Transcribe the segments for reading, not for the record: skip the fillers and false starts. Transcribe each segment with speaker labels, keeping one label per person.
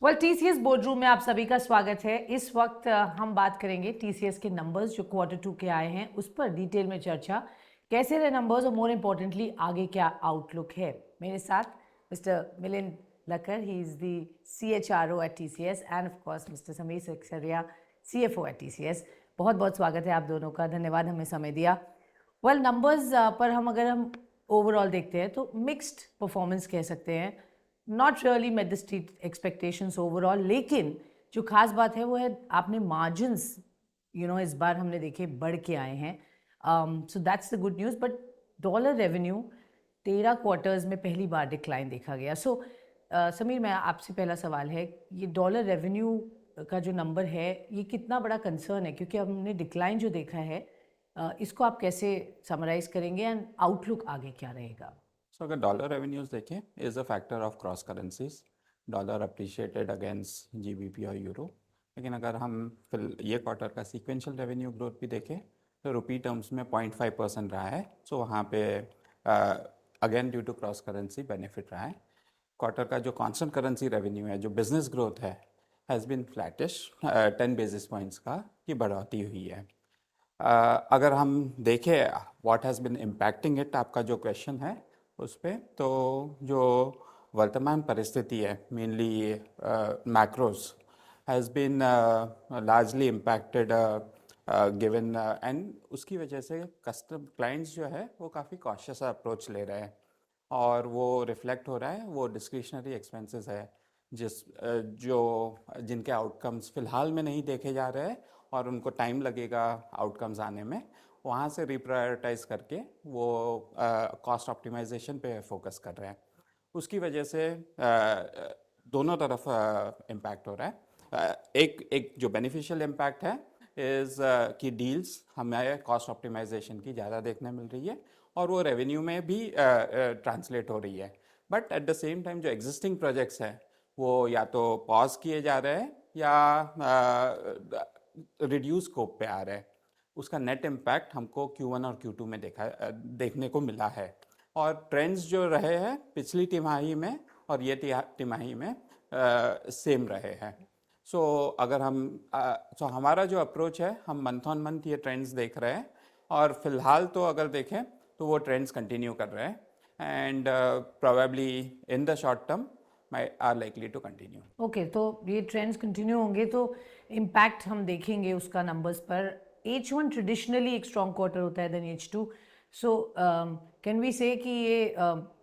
Speaker 1: Well TCS boardroom में आप सभी का स्वागत है। इस वक्त हम बात करेंगे टीसीएस के नंबर्स जो Q2 के आए हैं उस पर डिटेल में चर्चा, कैसे रहे नंबर्स और मोर इम्पोर्टेंटली आगे क्या आउटलुक है। मेरे साथ mister Milind Lakkad, he is the CHRO at TCS and of course mister Samir Seksaria, CFO at TCS। बहुत बहुत स्वागत है आप दोनों का, धन्यवाद हमें समय दिया। वेल नंबर्स पर हम ओवरऑल देखते हैं तो मिक्स्ड परफॉर्मेंस कह सकते हैं। Not really met the street expectations overall, लेकिन जो खास बात है वो है आपने मार्जिन्स इस बार हमने देखे बढ़ के आए हैं। So that's the good news. But dollar revenue 13 quarters में पहली बार डिक्लाइन देखा गया। सो समीर, मैं आपसे पहला सवाल है, ये डॉलर रेवेन्यू का जो नंबर है ये कितना बड़ा कंसर्न है, क्योंकि हमने डिक्लाइन जो देखा है इसको आप कैसे समराइज करेंगे एंड आउटलुक आगे क्या रहेगा?
Speaker 2: सो अगर डॉलर रेवेन्यूज देखें, is a factor of cross currencies. Dollar appreciated against GBP और यूरो। लेकिन अगर हम फिर ये क्वार्टर का सीक्वेंशियल रेवेन्यू ग्रोथ भी देखें तो रुपी टर्म्स में 0.5% रहा है। सो वहाँ पे again due to cross currency benefit रहा है। क्वार्टर का जो कांस्टेंट करेंसी रेवेन्यू है, जो बिजनेस ग्रोथ है, has been flattish. 10 basis points का की बढ़ोतरी हुई है। अगर हम देखें what has been impacting it, आपका जो क्वेश्चन है उस पर, तो जो वर्तमान परिस्थिति है, mainly macros has been largely impacted given, and उसकी वजह से कस्टम क्लाइंट्स जो है वो काफ़ी कॉशियस अप्रोच ले रहे हैं और वो रिफ्लेक्ट हो रहा है। वो डिस्क्रिशनरी एक्सपेंसेस है जो जिनके आउटकम्स फ़िलहाल में नहीं देखे जा रहे हैं और उनको टाइम लगेगा आउटकम्स आने में। वहाँ से रिप्रायोरिटाइज करके वो कॉस्ट ऑप्टिमाइजेशन पे फोकस कर रहे हैं। उसकी वजह से दोनों तरफ इम्पैक्ट हो रहा है। एक जो बेनिफिशियल इम्पैक्ट है इज़ कि डील्स हमें कॉस्ट ऑप्टिमाइजेशन की ज़्यादा देखने मिल रही है और वो रेवेन्यू में भी ट्रांसलेट हो रही है। But at the same time जो एग्जिस्टिंग प्रोजेक्ट्स हैं वो या तो पॉज किए जा रहे हैं या रिड्यूस स्कोप पे आ रहे हैं। उसका नेट इम्पैक्ट हमको Q1 और Q2 में देखने को मिला है। और ट्रेंड्स जो रहे हैं पिछली तिमाही में और ये तिमाही में सेम रहे हैं। सो अगर हम हमारा जो अप्रोच है, हम मंथ ऑन मंथ ये ट्रेंड्स देख रहे हैं और फिलहाल तो अगर देखें तो वो ट्रेंड्स कंटिन्यू कर रहे हैं and probably in the short term are likely to continue.
Speaker 1: Okay, तो ये ट्रेंड्स कंटिन्यू होंगे तो इम्पैक्ट हम देखेंगे उसका नंबर्स पर। H1 ट्रेडिशनली एक स्ट्रॉन्ग क्वार्टर होता है then H2। So can we से कि ये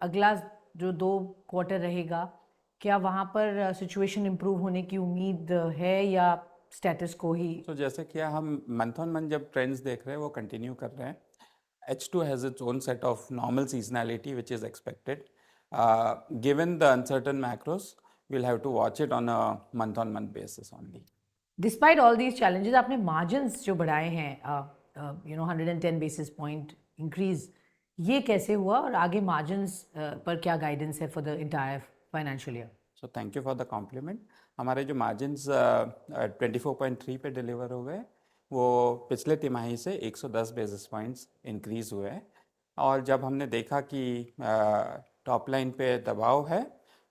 Speaker 1: अगला जो 2 क्वार्टर रहेगा, क्या वहाँ पर सिचुएशन इम्प्रूव होने की उम्मीद है या स्टेटस को ही?
Speaker 2: तो जैसे कि हम मंथ ऑन मंथ जब ट्रेंड्स देख रहे हैं वो कंटिन्यू कर रहे हैं। H2 has its own set of normal seasonality which is expected. Given the uncertain macros, we'll have to watch it on a month-on-month basis only.
Speaker 1: Despite all these challenges आपने margins जो बढ़ाए हैं 110 basis point increase, ये कैसे हुआ और आगे margins पर क्या गाइडेंस है for the entire financial year?
Speaker 2: So thank you for the compliment. हमारे जो मार्जिन्स 24.3 पे डिलीवर हो गए वो पिछले तिमाही से 110 बेसिस पॉइंट्स इंक्रीज हुए हैं। और जब हमने देखा कि टॉप लाइन पे दबाव है,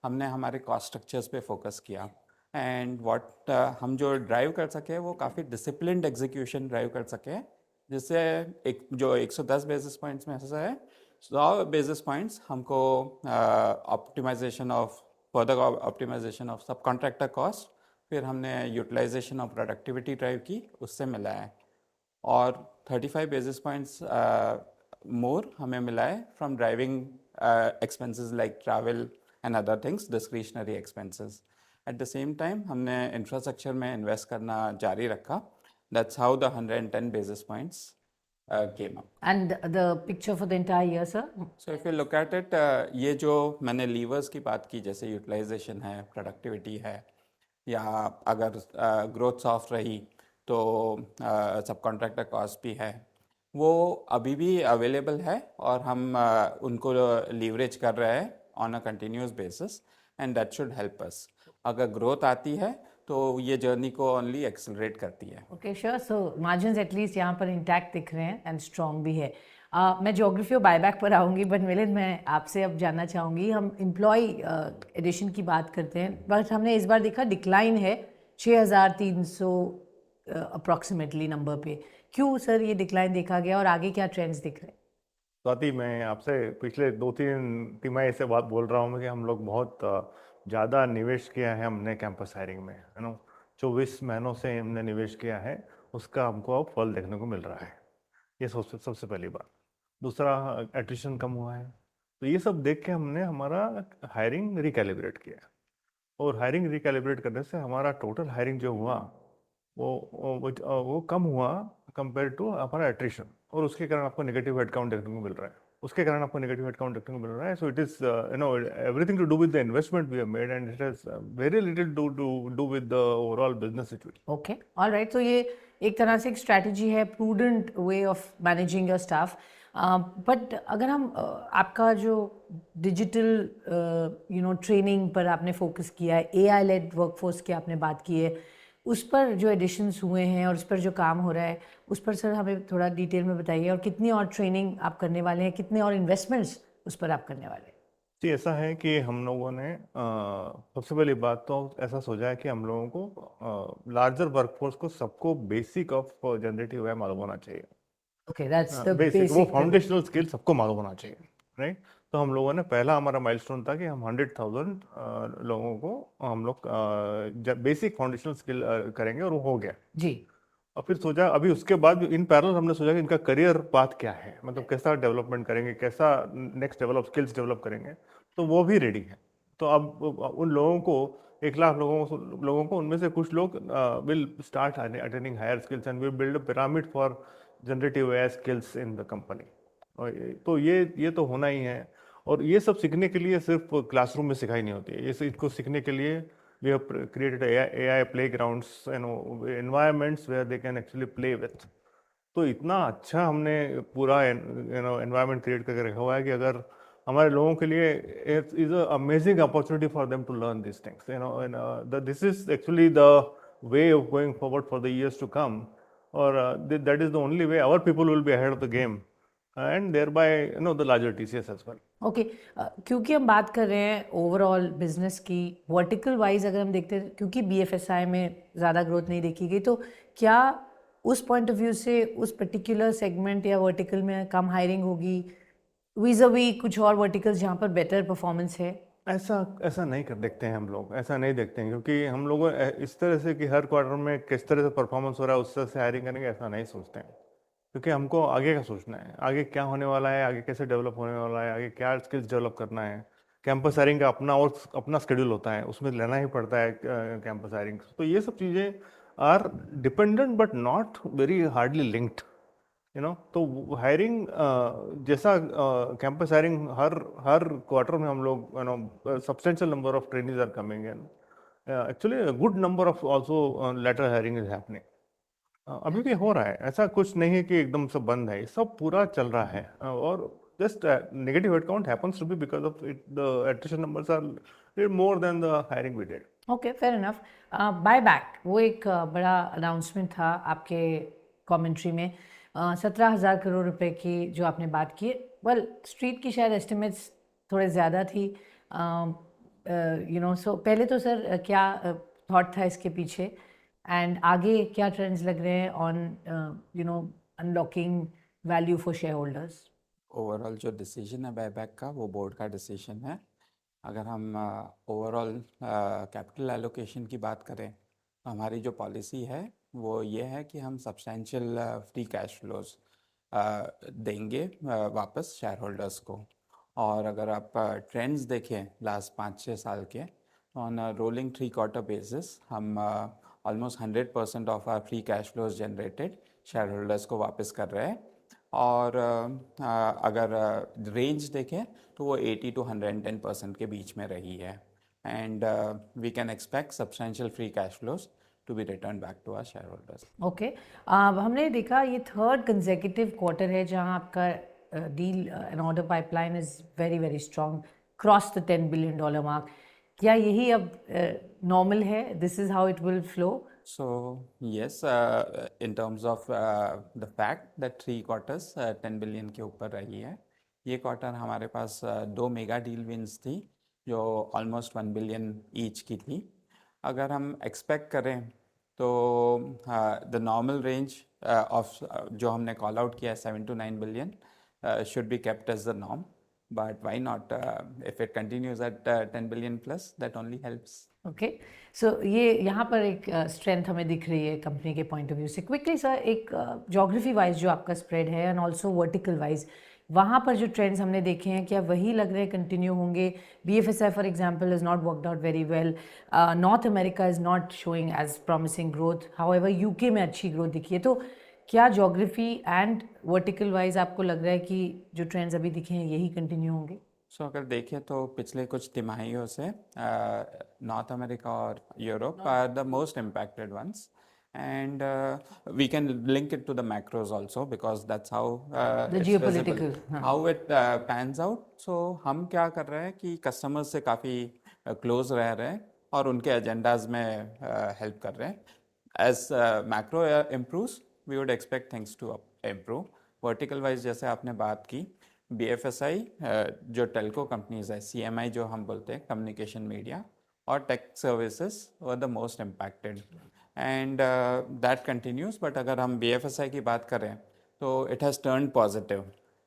Speaker 2: हमने हमारे कॉस्ट स्ट्रक्चर्स पे फोकस किया एंड व्हाट हम जो ड्राइव कर सके वो काफ़ी डिसिप्लिन्ड एग्जीक्यूशन ड्राइव कर सके, जिससे एक जो 110 बेसिस पॉइंट्स में से है 100 बेसिस पॉइंट्स हमको optimization of further optimization of sub contractor cost, फिर हमने यूटिलाइजेशन ऑफ प्रोडक्टिविटी ड्राइव की, उससे मिला है। और 35 बेसिस पॉइंट्स मोर हमें मिला है from driving expenses like travel and other things, discretionary expenses. At the same time हमने इंफ्रास्ट्रक्चर में इन्वेस्ट करना जारी रखा। That's how the 110 basis points came up.
Speaker 1: And the picture for the entire year, sir?
Speaker 2: So if you look at it, ये जो मैंने levers की बात की, जैसे यूटिलाइजेशन है, प्रोडक्टिविटी है, या अगर ग्रोथ सॉफ्ट रही तो सब कॉन्ट्रैक्टर कॉस्ट भी है, वो अभी भी अवेलेबल है और हम उनको लीवरेज कर रहे हैं on a continuous basis and that should help us. अगर ग्रोथ आती है तो ये जर्नी को ओनली एक्सेलरेट करती है।
Speaker 1: Okay sure. So margins at least यहाँ पर इंटैक्ट दिख रहे हैं एंड स्ट्रॉन्ग भी है। मैं ज्योग्राफी और बायबैक पर आऊँगी, बट मिलिंद मैं आपसे अब जानना चाहूँगी, हम एम्प्लॉय एडिशन की बात करते हैं, बट हमने इस बार देखा डिक्लाइन है 6,300 अप्रॉक्सीमेटली नंबर पे। क्यों सर ये डिक्लाइन देखा गया और आगे क्या ट्रेंड्स दिख रहे हैं?
Speaker 3: स्वाति, मैं आपसे पिछले 2-3 तिमाही से बात बोल रहा हूँ कि हम लोग बहुत ज़्यादा निवेश किया है हमने कैंपस हायरिंग में, 24 महीनों से हमने निवेश किया है, उसका हमको अब फल देखने को मिल रहा है। ये सबसे पहली बात। दूसरा, एट्रिशन कम हुआ है, तो ये सब देख के हमने हमारा हायरिंग रिकैलिब्रेट किया, और हायरिंग रिकैलिब्रेट करने से हमारा टोटल हायरिंग जो हुआ वो कम हुआ कंपेयर टू हमारा एट्रिशन, और उसके कारण आपको नेगेटिव हेडकाउंट देखने को मिल रहा है। So it is everything to do with the investment we have made, and it has very little to do with the overall business situation.
Speaker 1: Okay, alright, तो ये एक तरह से एक स्ट्रैटेजी है, prudent way of managing your staff. But अगर हम आपका जो डिजिटल ट्रेनिंग पर आपने फोकस किया है, एआई लेड वर्कफोर्स की आपने बात की है, उस पर जो एडिशंस हुए हैं और उस पर जो काम हो रहा है, उस पर सर हमें थोड़ा डिटेल में बताइए, और कितनी और ट्रेनिंग आप करने वाले हैं, कितने और इन्वेस्टमेंट्स उस पर आप करने वाले हैं?
Speaker 3: जी, ऐसा है कि हम लोगों ने सबसे पहली बात तो ऐसा सोचा है कि हम लोगों को लार्जर वर्कफोर्स को सबको बेसिक ऑफ जनरेटिव एआई मालूम होना चाहिए।
Speaker 1: ओके, दैट्स द
Speaker 3: बेसिक, वो
Speaker 1: बेसिक।
Speaker 3: फाउंडेशनल स्किल सबको मालूम होना चाहिए, राइट। तो हम लोगों ने, पहला हमारा माइलस्टोन था कि हम 100,000 लोगों को हम लोग बेसिक फाउंडेशनल स्किल करेंगे, और वो हो गया।
Speaker 1: जी।
Speaker 3: और फिर सोचा, अभी उसके बाद इन पैरेलल हमने सोचा कि इनका करियर पाथ क्या है, मतलब कैसा डेवलपमेंट करेंगे, कैसा नेक्स्ट स्किल्स डेवलप करेंगे, तो वो भी रेडी है। तो अब उन लोगों को 1 लाख लोगों को उनमें से कुछ लोग will start attending higher skills, and will build a pyramid for generative AI skills in the company. तो ये तो होना ही है, और ये सब सीखने के लिए सिर्फ क्लासरूम में सिखाई नहीं होती है, ये इसको सीखने के लिए we have created AI playgrounds, environments where they can actually play with. तो इतना अच्छा हमने पूरा एनवायरनमेंट क्रिएट करके रखा हुआ है कि अगर हमारे लोगों के लिए it is a amazing opportunity for them to learn this things, and this is actually the way of going forward for the years to come, और that is the only way our people will be ahead of the game, and thereby the larger TCS as well.
Speaker 1: Okay, क्योंकि हम बात कर रहे हैं overall business की, vertical wise अगर हम देखते हैं, क्योंकि बीएफएसआई में ज़्यादा ग्रोथ नहीं देखी गई, तो क्या उस पॉइंट ऑफ व्यू से उस पर्टिकुलर सेगमेंट या वर्टिकल में कम हायरिंग होगी वीज़-अ-वी कुछ और वर्टिकल्स जहाँ पर बेटर परफॉर्मेंस है?
Speaker 3: ऐसा नहीं कर देखते हैं हम लोग, ऐसा नहीं देखते हैं, क्योंकि हम लोग इस तरह से कि हर क्वार्टर में किस तरह से परफॉर्मेंस हो रहा है उस तरह से हायरिंग करेंगे, ऐसा नहीं सोचते हैं। क्योंकि हमको आगे का सोचना है, आगे क्या होने वाला है, आगे कैसे डेवलप होने वाला है, आगे क्या स्किल्स डेवलप करना है। कैंपस हायरिंग का अपना शेड्यूल होता है, उसमें लेना ही पड़ता है कैंपस हायरिंग। तो ये सब चीज़ें are dependent but not very hardly linked, तो हायरिंग जैसा कैंपस हायरिंग हर क्वार्टर में हम लोग substantial number of trainees are coming in, actually good number of also lateral hiring is happening. अभी भी हो रहा है, ऐसा कुछ नहीं है कि एकदम से बंद है, सब पूरा चल रहा है, और just negative headcount happens to be because of it, the attrition numbers are more than the hiring we did.
Speaker 1: Okay, fair enough. Buyback, वो एक बड़ा अनाउंसमेंट था आपके कमेंट्री में, 17,000 करोड़ रुपए की जो आपने बात की। वेल, स्ट्रीट की शायद एस्टिमेट्स थोड़े ज़्यादा थी, सो पहले तो सर क्या थॉट था इसके पीछे, एंड आगे क्या ट्रेंड्स लग रहे हैं on unlocking value for share holders?
Speaker 2: Overall जो डिसीजन है बायबैक का, वो बोर्ड का डिसीजन है। अगर हम ओवरऑल कैपिटल एलोकेशन की बात करें, तो हमारी जो पॉलिसी है वो ये है कि हम सब्सटेंशियल फ्री कैश फ्लोज देंगे वापस शेयर होल्डर्स को। और अगर आप ट्रेंड्स देखें लास्ट 5-6 साल के, तो ऑन रोलिंग 3 क्वार्टर बेसिस हम almost 100% of are free cash flows generated shareholders को वापस कर रहे हैं। और अगर रेंज देखें तो वो 80 to 110% के बीच में रही है, and we can expect substantial free cash flows to be return back to our shareholders.
Speaker 1: Okay, हमने देखा ये थर्ड कंसेक्यूटिव क्वार्टर है जहां आपका deal and order pipeline is very very strong, cross the $10 billion mark. क्या यही अब normal है, this is how it will flow
Speaker 2: So yes, in terms of the fact that 3 quarters 10 billion के ऊपर रही है, ये क्वार्टर हमारे पास दो मेगा डील विंस थी जो ऑलमोस्ट 1 बिलियन ईच की थी. अगर हम एक्सपेक्ट करें तो द नॉर्मल रेंज ऑफ जो हमने कॉल आउट किया है 7 to 9 billion should be kept as the norm. But why not? If it continues at 10 billion plus, that only helps.
Speaker 1: Okay so ये यहाँ पर एक स्ट्रेंथ हमें दिख रही है कंपनी के पॉइंट ऑफ व्यू से. क्विकली सर, एक ज्योग्राफी वाइज जो आपका स्प्रेड है एंड ऑल्सो वर्टिकल वाइज, वहाँ पर जो ट्रेंड्स हमने देखे हैं क्या वही लग रहे हैं कंटिन्यू होंगे? BFSI for example is not worked out very well, north America is not showing as promising growth, however UK में अच्छी ग्रोथ दिखी है. तो क्या ज्योग्राफी एंड वर्टिकल वाइज आपको लग रहा है कि जो ट्रेंड्स अभी दिखे हैं यही कंटिन्यू होंगे?
Speaker 2: सो अगर देखें तो पिछले कुछ तिमाहियों से नॉर्थ अमेरिका और Europe are the most impacted ones. And we can link it to the macros also because that's how
Speaker 1: The
Speaker 2: it's
Speaker 1: geopolitical,
Speaker 2: visible, how it pans out. So हम क्या कर रहे हैं कि कस्टमर्स से काफ़ी क्लोज रह रहे हैं और उनके एजेंडाज में हेल्प कर रहे हैं. As macro improves, we would expect things to improve. Vertical wise जैसे आपने बात की, BFSI जो टेलको कंपनीज है, CMI जो हम बोलते हैं, कम्युनिकेशन मीडिया और tech services were the most impacted and that continues. But अगर हम BFSI की बात करें तो it has turn positive.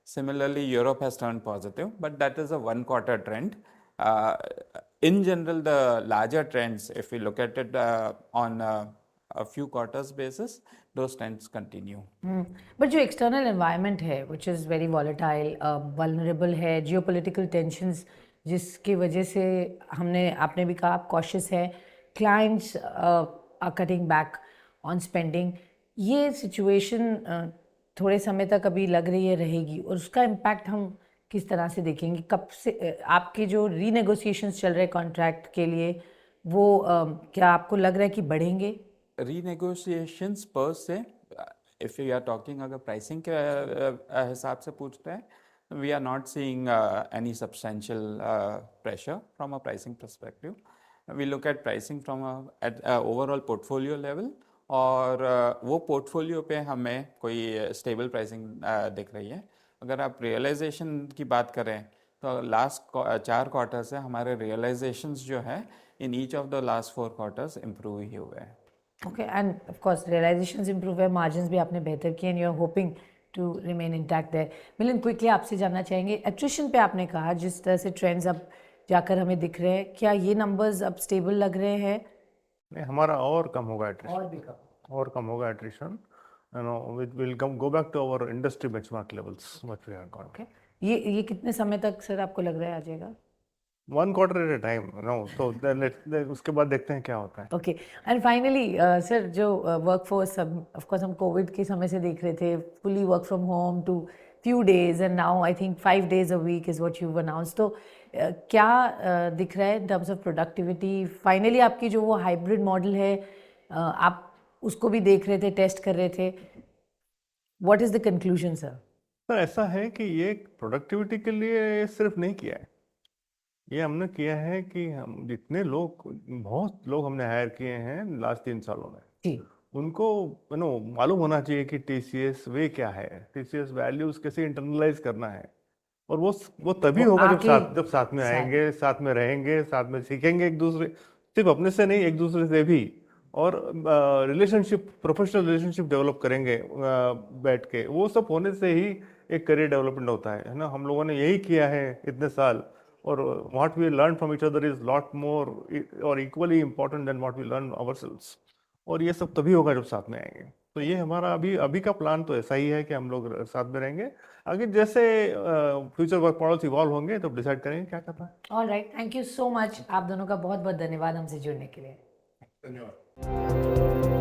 Speaker 2: Similarly, Europe has turned positive, but that is a one-quarter trend. In general, the larger trends, if we look at it on a few quarters basis, those trends continue.
Speaker 1: But जो external environment है which is very volatile, vulnerable है, geopolitical tensions जिसकी वजह से आपने भी कहा आप कॉशियस है, clients are cutting back on spending, ये सिचुएशन थोड़े समय तक अभी लग रही है रहेगी और उसका इम्पैक्ट हम किस तरह से देखेंगे? कब से आपके जो रीनेगोशिएशंस चल रहे हैं कॉन्ट्रैक्ट के लिए वो क्या आपको लग रहा है कि बढ़ेंगे?
Speaker 2: Renegotiations per se, if we are talking अगर pricing के हिसाब से पूछते हैं, we are not seeing any substantial pressure from a pricing perspective. We look at pricing from at overall portfolio level और वो portfolio पे हमें कोई stable pricing दिख रही है. अगर आप realization की बात करें तो लास्ट 4 क्वार्टर से हमारे realizations जो है in each of the last 4 quarters improve ही हुए हैं.
Speaker 1: Okay and of course realizations improve है, मार्जिन्स भी आपने बेहतर किए and you are hoping to remain intact there. Milind, quickly आपसे जानना चाहेंगे, एट्रिशन पे आपने कहा जिस तरह से ट्रेंड्स अब जाकर हमें दिख रहे हैं, क्या ये नंबर्स अब स्टेबल लग रहे हैं?
Speaker 3: नहीं, हमारा और कम होगा
Speaker 1: और भी कम
Speaker 3: और कम होगा attrition. You know, it will go back to our industry benchmark levels, what we are got.
Speaker 1: Okay ये कितने समय तक सर आपको लग रहा है आ जाएगा?
Speaker 3: 1 quarter at a time, no. So then उसके बाद देखते हैं क्या होता है.
Speaker 1: ओके एंड फाइनली सर, जो वर्कफोर्स ऑफ कोर्स हम कोविड के समय से देख रहे थे, fully work from home to few days and now I think 5 days a week is what you've announced. तो क्या दिख रहा है in terms of productivity? Finally आपकी जो वो हाइब्रिड मॉडल है, आप उसको भी देख रहे थे, टेस्ट कर रहे थे, what is the conclusion sir?
Speaker 3: Sir ऐसा है कि ये प्रोडक्टिविटी के लिए सिर्फ नहीं किया है, ये हमने किया है कि हम जितने लोग, बहुत लोग हमने हायर किए हैं लास्ट 3 सालों में,
Speaker 1: जी
Speaker 3: उनको मालूम होना चाहिए कि TCS वे क्या है, TCS वैल्यूज कैसे इंटरनलाइज करना है. और वो तभी
Speaker 1: वो
Speaker 3: होगा
Speaker 1: आके
Speaker 3: जब साथ में आएंगे, साथ में रहेंगे, साथ में सीखेंगे एक दूसरे, सिर्फ अपने से नहीं, एक दूसरे से भी, और रिलेशनशिप, प्रोफेशनल रिलेशनशिप डेवलप करेंगे बैठ के. वो सब होने से ही एक करियर डेवलपमेंट होता है ना. हम लोगों ने यही किया है इतने साल, और what we learn from each other is lot more और equally important than what we learn ourselves. और ये सब तभी होगा जब साथ में आएंगे. तो ये हमारा अभी का प्लान तो ऐसा ही है कि हम लोग साथ में रहेंगे. आगे जैसे फ्यूचर वर्क मॉडल्स इवॉल्व होंगे तो डिसाइड करेंगे क्या करना है.
Speaker 1: Alright, thank you so much. आप दोनों का बहुत बहुत धन्यवाद हमसे जुड़ने के लिए.
Speaker 3: धन्यवाद.